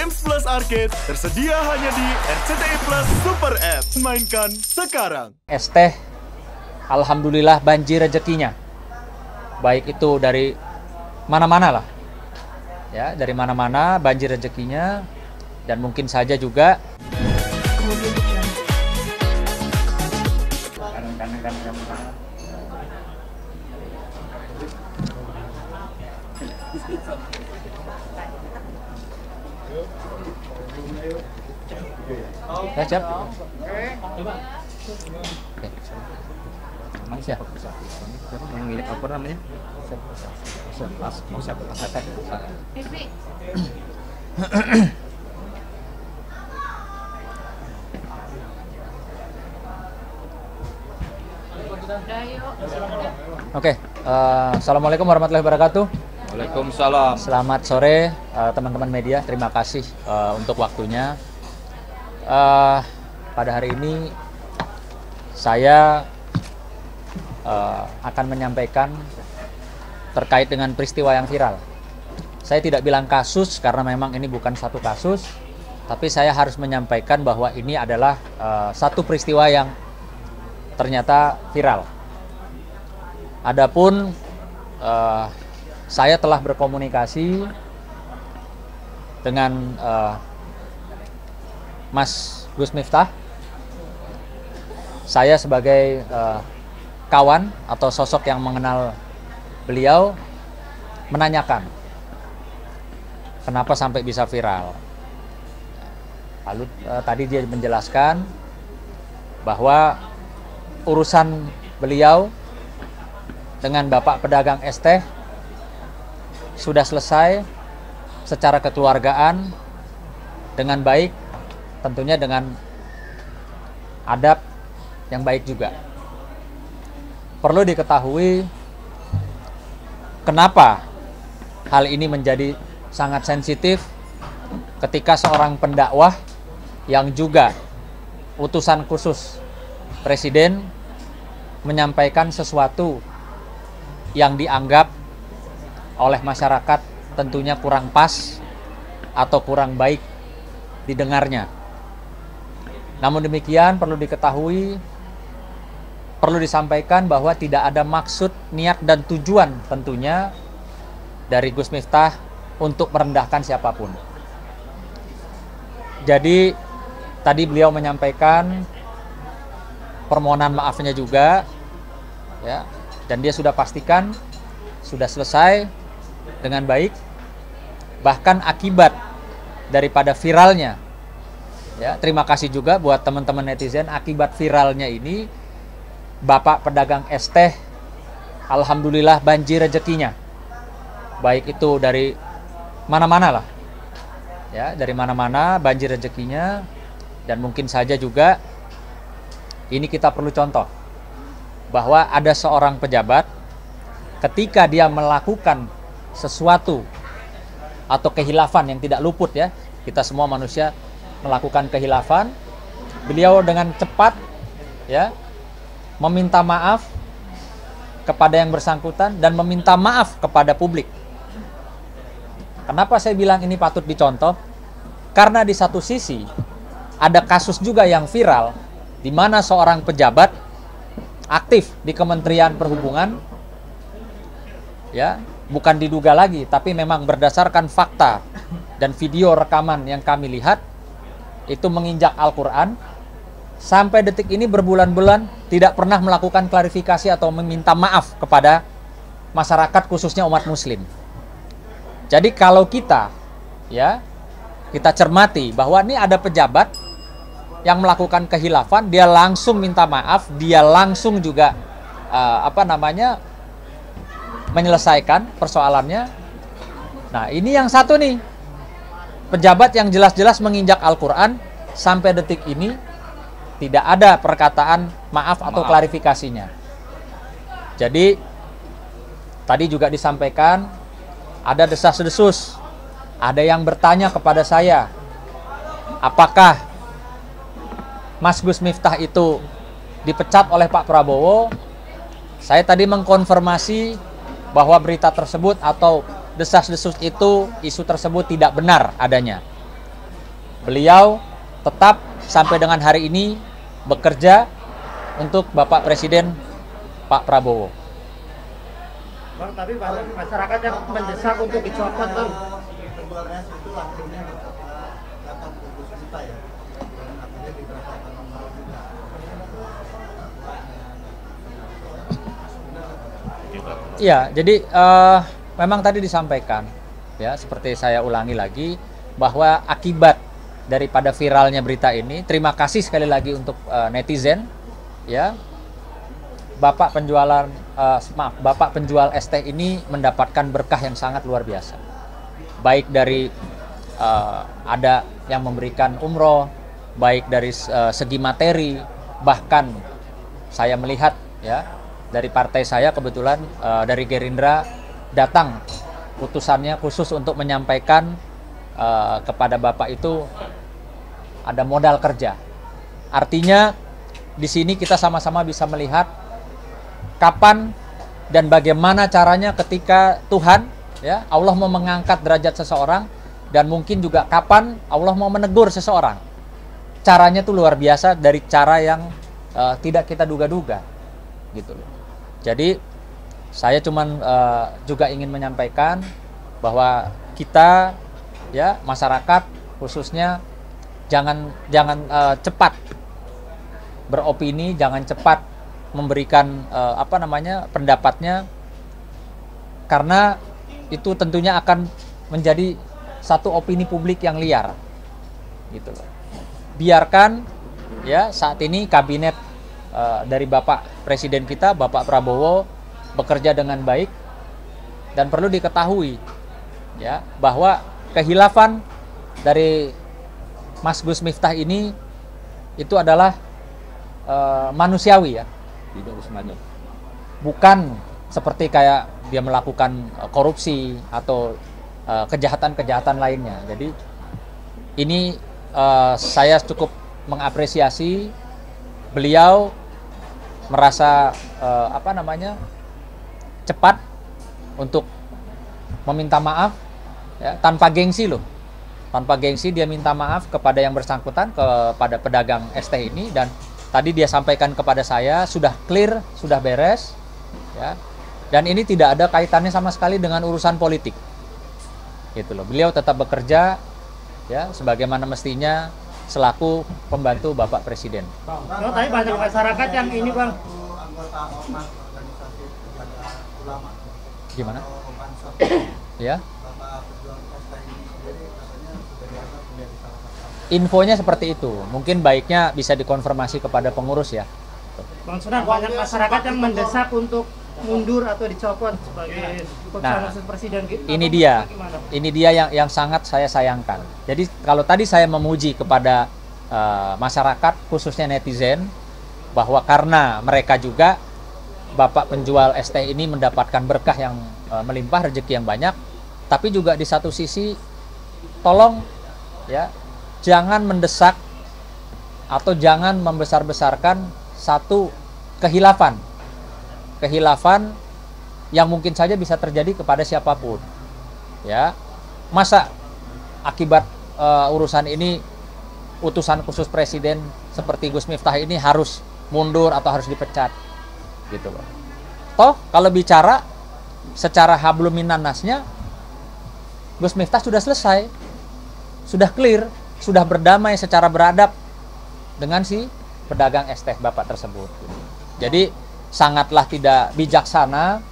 Games Plus Arcade tersedia hanya di RCTI Plus Super App. Mainkan sekarang. ST, alhamdulillah banjir rezekinya. Baik itu dari mana-mana lah. Ya, dari mana-mana banjir rezekinya, dan mungkin saja juga ya, siap. Oke. Aman siap. Memilih apa namanya? Mau siapa? Oke, assalamualaikum warahmatullahi wabarakatuh. Waalaikumsalam. Selamat sore teman-teman media. Terima kasih untuk waktunya. Pada hari ini saya akan menyampaikan terkait dengan peristiwa yang viral. Saya tidak bilang kasus karena memang ini bukan satu kasus, tapi saya harus menyampaikan bahwa ini adalah satu peristiwa yang ternyata viral. Adapun saya telah berkomunikasi dengan Mas Gus Miftah. Saya sebagai kawan atau sosok yang mengenal beliau menanyakan kenapa sampai bisa viral. Lalu tadi dia menjelaskan bahwa urusan beliau dengan Bapak pedagang es teh sudah selesai secara kekeluargaan dengan baik, tentunya dengan adab yang baik juga. Perlu diketahui kenapa hal ini menjadi sangat sensitif ketika seorang pendakwah yang juga utusan khusus Presiden menyampaikan sesuatu yang dianggap oleh masyarakat tentunya kurang pas atau kurang baik didengarnya. Namun demikian perlu diketahui, perlu disampaikan bahwa tidak ada maksud, niat, dan tujuan tentunya dari Gus Miftah untuk merendahkan siapapun. Jadi tadi beliau menyampaikan permohonan maafnya juga, ya, dan dia sudah pastikan sudah selesai dengan baik. Bahkan akibat daripada viralnya, ya, terima kasih juga buat teman-teman netizen, akibat viralnya ini Bapak pedagang es teh alhamdulillah banjir rezekinya. Baik itu dari mana-mana lah. Ya, dari mana-mana banjir rezekinya, dan mungkin saja juga ini kita perlu contoh bahwa ada seorang pejabat ketika dia melakukan sesuatu atau kehilafan yang tidak luput, ya, kita semua manusia melakukan kehilafan, beliau dengan cepat, ya, meminta maaf kepada yang bersangkutan dan meminta maaf kepada publik. Kenapa saya bilang ini patut dicontoh? Karena di satu sisi ada kasus juga yang viral di mana seorang pejabat aktif di Kementerian Perhubungan, ya, bukan diduga lagi, tapi memang berdasarkan fakta dan video rekaman yang kami lihat, itu menginjak Al-Quran. Sampai detik ini berbulan-bulan tidak pernah melakukan klarifikasi atau meminta maaf kepada masyarakat, khususnya umat muslim. Jadi kalau kita, ya, kita cermati bahwa ini ada pejabat yang melakukan kehilafan, dia langsung minta maaf, dia langsung juga menyelesaikan persoalannya. Nah, ini yang satu nih, pejabat yang jelas-jelas menginjak Al-Quran, sampai detik ini tidak ada perkataan maaf atau klarifikasinya. Jadi tadi juga disampaikan ada desas-desus, ada yang bertanya kepada saya, apakah Mas Gus Miftah itu dipecat oleh Pak Prabowo? Saya tadi mengkonfirmasi bahwa berita tersebut atau desas-desus itu, isu tersebut tidak benar adanya. Beliau tetap sampai dengan hari ini bekerja untuk Bapak Presiden Pak Prabowo. Bang, tapi banyak masyarakat yang mendesak untuk dicopot, Bang. Iya, jadi memang tadi disampaikan, ya seperti saya ulangi lagi bahwa akibat daripada viralnya berita ini, terima kasih sekali lagi untuk netizen, ya. Bapak penjual es teh ini mendapatkan berkah yang sangat luar biasa. Baik dari ada yang memberikan umroh, baik dari segi materi, bahkan saya melihat ya dari partai saya kebetulan dari Gerindra datang utusannya khusus untuk menyampaikan kepada Bapak itu ada modal kerja. Artinya di sini kita sama-sama bisa melihat kapan dan bagaimana caranya ketika Tuhan, ya Allah mau mengangkat derajat seseorang, dan mungkin juga kapan Allah mau menegur seseorang. Caranya tuh luar biasa dari cara yang tidak kita duga-duga, gitu loh. Jadi saya cuman juga ingin menyampaikan bahwa kita, ya masyarakat khususnya jangan cepat beropini, jangan cepat memberikan pendapatnya, karena itu tentunya akan menjadi satu opini publik yang liar, gitu loh. Biarkan ya saat ini kabinet dari Bapak Presiden kita, Bapak Prabowo, bekerja dengan baik, dan perlu diketahui ya bahwa kehilafan dari Mas Gus Miftah ini itu adalah manusiawi ya. Bukan seperti kayak dia melakukan korupsi atau kejahatan-kejahatan lainnya. Jadi ini saya cukup mengapresiasi beliau merasa cepat untuk meminta maaf ya, tanpa gengsi loh. Tanpa gengsi dia minta maaf kepada yang bersangkutan, kepada pedagang es teh ini, dan tadi dia sampaikan kepada saya sudah clear, sudah beres ya. Dan ini tidak ada kaitannya sama sekali dengan urusan politik. Gitu loh. Beliau tetap bekerja ya sebagaimana mestinya selaku pembantu Bapak Presiden. Bang, tapi banyak masyarakat yang ini, Bang. Gimana? Ya. Infonya seperti itu. Mungkin baiknya bisa dikonfirmasi kepada pengurus ya. Bang Sunan, banyak masyarakat yang mendesak untuk mundur atau dicopot sebagai wakil presiden. Ini dia yang sangat saya sayangkan. Jadi kalau tadi saya memuji kepada masyarakat khususnya netizen bahwa karena mereka juga Bapak penjual es teh ini mendapatkan berkah yang melimpah, rezeki yang banyak, tapi juga di satu sisi tolong ya jangan mendesak atau jangan membesar-besarkan satu kehilafan yang mungkin saja bisa terjadi kepada siapapun ya. Masa akibat urusan ini utusan khusus presiden seperti Gus Miftah ini harus mundur atau harus dipecat gitu loh. Toh kalau bicara secara hablum minan nasnya, Gus Miftah sudah selesai, sudah clear, sudah berdamai secara beradab dengan si pedagang es teh Bapak tersebut. Jadi sangatlah tidak bijaksana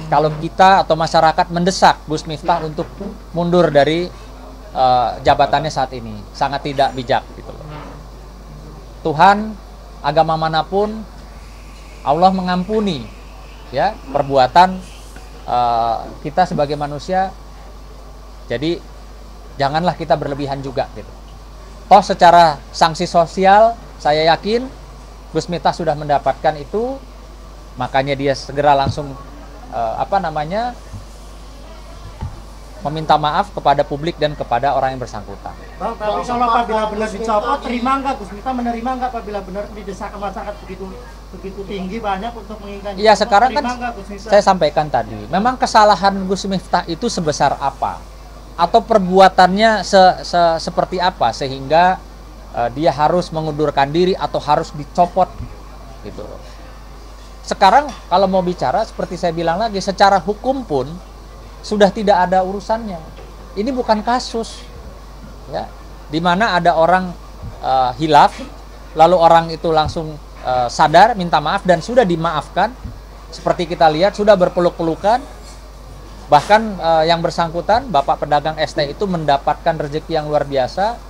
kalau kita atau masyarakat mendesak Gus Miftah untuk mundur dari jabatannya saat ini. Sangat tidak bijak gitu loh. Tuhan, agama manapun, Allah mengampuni ya perbuatan kita sebagai manusia. Jadi janganlah kita berlebihan juga gitu. Toh secara sanksi sosial saya yakin Gus Miftah sudah mendapatkan itu, makanya dia segera langsung meminta maaf kepada publik dan kepada orang yang bersangkutan. Bang, tapi kalau apabila benar dicopot, terima nggak Gus Miftah, menerima nggak apabila benar didesak masyarakat begitu tinggi banyak untuk menginginkan? Iya, sekarang kan Gus Miftah? saya sampaikan tadi, memang kesalahan Gus Miftah itu sebesar apa? atau perbuatannya seperti apa sehingga dia harus mengundurkan diri atau harus dicopot gitu. Sekarang kalau mau bicara seperti saya bilang lagi, secara hukum pun sudah tidak ada urusannya. Ini bukan kasus ya, di mana ada orang hilaf, lalu orang itu langsung sadar, minta maaf dan sudah dimaafkan. Seperti kita lihat sudah berpeluk-pelukan. Bahkan yang bersangkutan, Bapak pedagang ST itu mendapatkan rezeki yang luar biasa.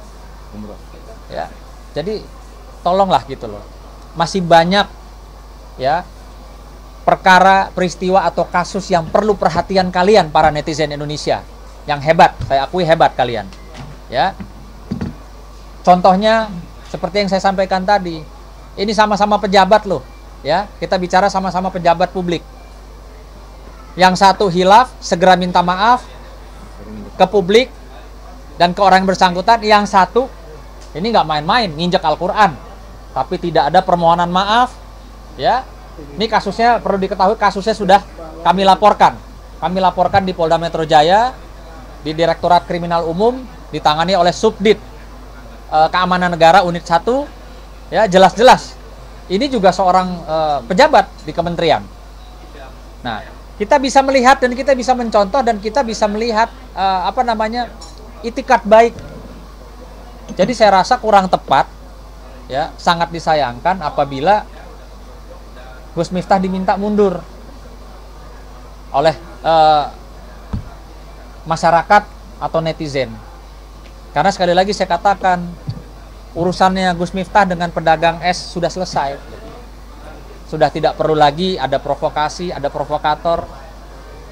Ya. Jadi tolonglah gitu loh. Masih banyak ya perkara, peristiwa atau kasus yang perlu perhatian kalian para netizen Indonesia. Yang hebat, saya akui hebat kalian. Ya. Contohnya seperti yang saya sampaikan tadi. Ini sama-sama pejabat loh, ya. Kita bicara sama-sama pejabat publik. Yang satu hilaf, segera minta maaf ke publik dan ke orang yang bersangkutan. Yang satu ini nggak main-main, nginjek Al-Quran, tapi tidak ada permohonan maaf, ya. Ini kasusnya perlu diketahui, kasusnya sudah kami laporkan. Kami laporkan di Polda Metro Jaya, di Direktorat Kriminal Umum, ditangani oleh Subdit Keamanan Negara Unit 1, ya, jelas-jelas. Ini juga seorang pejabat di kementerian. Nah, kita bisa melihat dan kita bisa mencontoh dan kita bisa melihat itikat baik. Jadi saya rasa kurang tepat, ya, sangat disayangkan apabila Gus Miftah diminta mundur oleh masyarakat atau netizen. Karena sekali lagi saya katakan, urusannya Gus Miftah dengan pedagang es sudah selesai. Sudah tidak perlu lagi ada provokasi, ada provokator.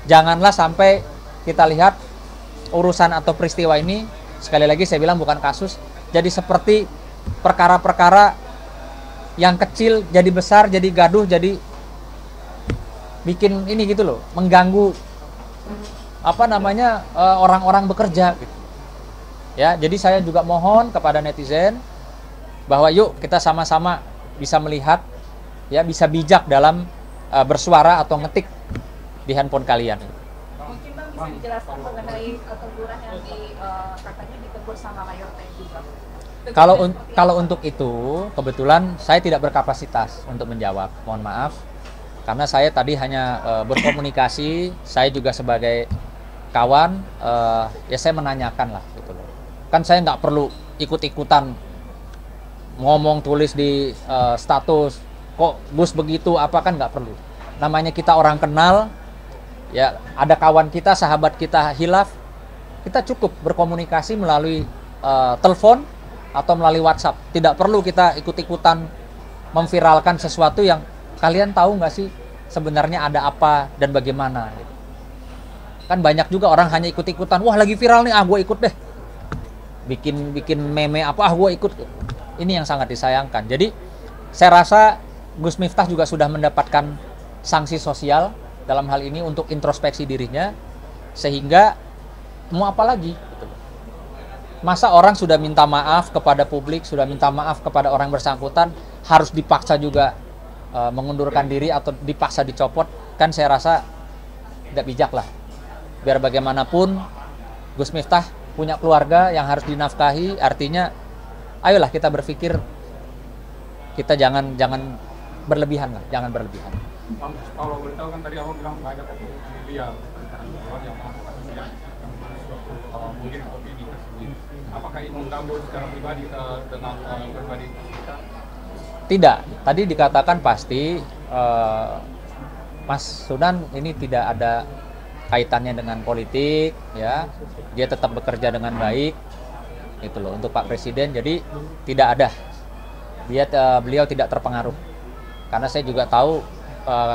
Janganlah sampai kita lihat urusan atau peristiwa ini, sekali lagi saya bilang bukan kasus, jadi seperti perkara-perkara yang kecil jadi besar, jadi gaduh, jadi bikin ini gitu loh, mengganggu orang-orang bekerja gitu. Ya, jadi saya juga mohon kepada netizen bahwa yuk kita sama-sama bisa melihat, ya, bisa bijak dalam bersuara atau ngetik di handphone kalian. Mungkin Bang bisa dijelaskan mengenai teguran yang katanya ditegur sama Mayor TNI juga. Kalau untuk itu, kebetulan saya tidak berkapasitas untuk menjawab. Mohon maaf, karena saya tadi hanya berkomunikasi. Saya juga sebagai kawan, ya saya menanyakan lah gitu loh. Kan saya nggak perlu ikut-ikutan ngomong tulis di status. Kok Gus begitu? Apa, kan nggak perlu. Namanya kita orang kenal, ya, ada kawan kita, sahabat kita hilaf, kita cukup berkomunikasi melalui telepon atau melalui WhatsApp. Tidak perlu kita ikut-ikutan memviralkan sesuatu yang kalian tahu nggak sih sebenarnya ada apa dan bagaimana. Kan banyak juga orang hanya ikut-ikutan, wah lagi viral nih, gue ikut deh. Bikin meme apa, gue ikut. Ini yang sangat disayangkan. Jadi saya rasa Gus Miftah juga sudah mendapatkan sanksi sosial dalam hal ini untuk introspeksi dirinya, sehingga mau apa lagi? Masa orang sudah minta maaf kepada publik, sudah minta maaf kepada orang bersangkutan, harus dipaksa juga mengundurkan diri atau dipaksa dicopot? Kan saya rasa tidak bijak lah. Biar bagaimanapun Gus Miftah punya keluarga yang harus dinafkahi, artinya ayolah kita berpikir, kita jangan berlebihan lah, jangan berlebihan. Kalau boleh tahu kan tadi awal bilang nggak ada opini yang mungkin opini tersebut. Apakah ini mengganggu secara pribadi dengan pribadi kita? Tidak. Tadi dikatakan pasti Mas Sunan ini tidak ada kaitannya dengan politik, ya. Dia tetap bekerja dengan baik, itu loh, untuk Pak Presiden. Jadi tidak ada. Beliau tidak terpengaruh. Karena saya juga tahu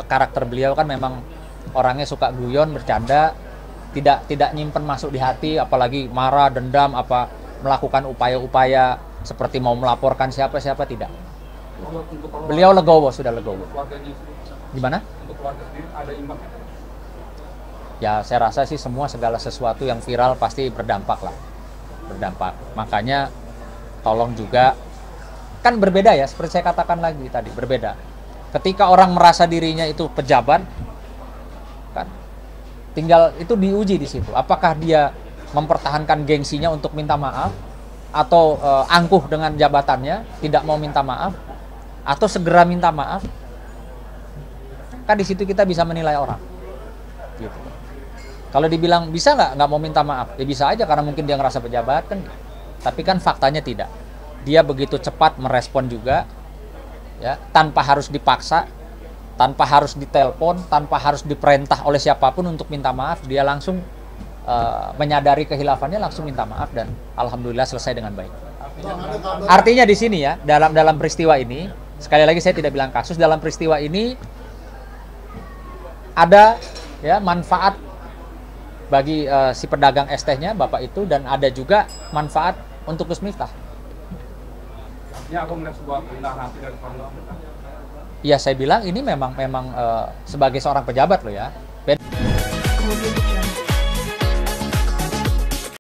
karakter beliau kan memang orangnya suka guyon, bercanda, tidak nyimpen masuk di hati, apalagi marah, dendam, apa melakukan upaya-upaya seperti mau melaporkan siapa-siapa, tidak. Beliau legowo, sudah legowo. Gimana? Untuk keluarga sendiri ada imbasnya? Ya, saya rasa sih semua segala sesuatu yang viral pasti berdampak lah. Berdampak. Makanya tolong juga, kan berbeda ya, seperti saya katakan lagi tadi, berbeda. Ketika orang merasa dirinya itu pejabat, kan tinggal itu diuji di situ. Apakah dia mempertahankan gengsinya untuk minta maaf, atau angkuh dengan jabatannya, tidak mau minta maaf, atau segera minta maaf, kan di situ kita bisa menilai orang. Gitu. Kalau dibilang bisa nggak mau minta maaf, ya bisa aja karena mungkin dia ngerasa pejabat kan. Tapi kan faktanya tidak. Dia begitu cepat merespon juga, ya, tanpa harus dipaksa, tanpa harus ditelepon, tanpa harus diperintah oleh siapapun untuk minta maaf, dia langsung menyadari kehilafannya, langsung minta maaf dan alhamdulillah selesai dengan baik. Artinya di sini ya, dalam peristiwa ini, sekali lagi saya tidak bilang kasus, dalam peristiwa ini ada ya manfaat bagi si pedagang es tehnya bapak itu, dan ada juga manfaat untuk Gus Miftah. Ya, aku melihat sebuah rendah hati dari Pak. Ya saya bilang ini memang sebagai seorang pejabat loh ya.